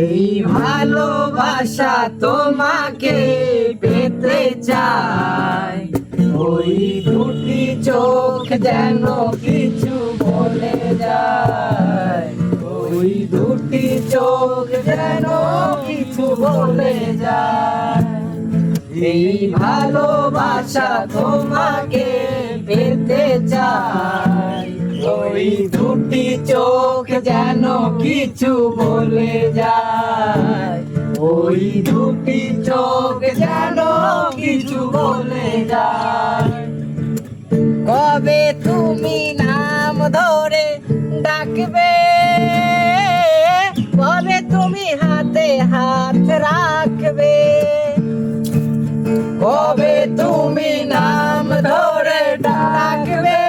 এই ভালোবাসা তোমাকে পেতে চাই, ওই দুটি চোখ যেন কিছু বলে যায়, ওই দুটি চোখ যেন কিছু বলে যায়। এই ভালোবাসা তোমাকে পেতে চাই, ওই দুটি চোখ যেন কিছু বলে যায়, ওই দুটি চোখ যেন কিছু বলে যায়। কবে তুমি নাম ধরে ডাকবে, কবে তুমি হাতে হাত রাখবে, কবে তুমি নাম ধরে ডাকবে,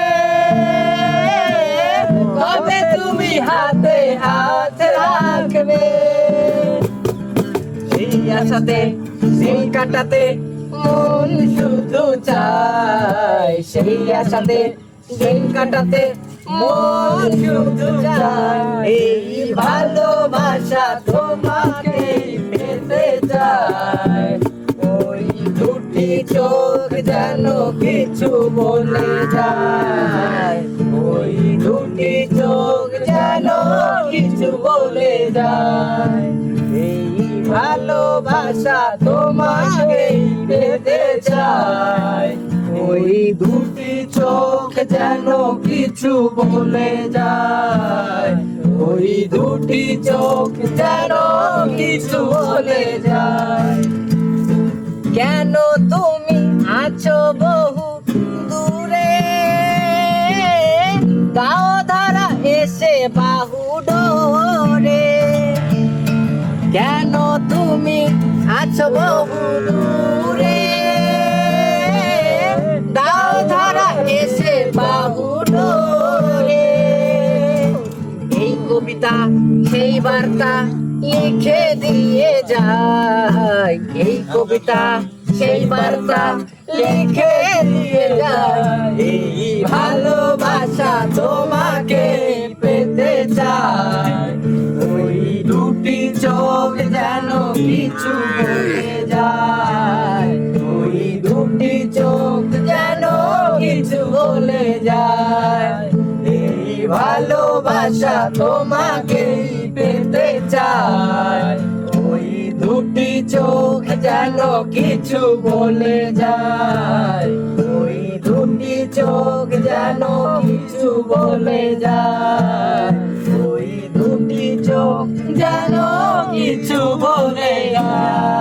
কবে তুমি হাতে হাত রাখবে। সেই আশাতে দিন কাটাতে মন শুধু চায়, সেই আশাতে দিন কাটাতে মন শুধু চায়। এই ভালোবাসা তোমাকে পেতে চায়, ওই দুটি চোখ যেন কিছু বলে যায়, ওই দুটি চোখ যেন কিছু বলে যায়। এই ভালোবাসা তোমাকে পেতে চায়, ওই দুটি চোখ যেন কিছু বলে যায়, ওই দুটি চোখ যেন কিছু বলে যায়। কেন তুমি আছো বহু দূরে, গাও ধারা এসে বাহু ডোরে, কেন তুমি আছো বহু দূরে, গাও ধারা এসে বাহু ডোরে। এই কবিতা সেই বার্তা লিখে দিয়ে যায়, এই কবিতা সেই বার্তা লিখে দিয়ে যায়। এই ভালোবাসা তোমাকে পেতে চায়, ওই দুটি চোখ যেন কিছু বলে যায়, ওই দুটি চোখ যেন কিছু বলে যায়। এই ভালোবাসা তোমাকে পেতে চায়, ওই দুটি চোখ যেন কিছু বলে যায়, ওই দুটি চোখ যেন কিছু বলে যায়, ওই দুটি চোখ যেন কিছু বলে যায়।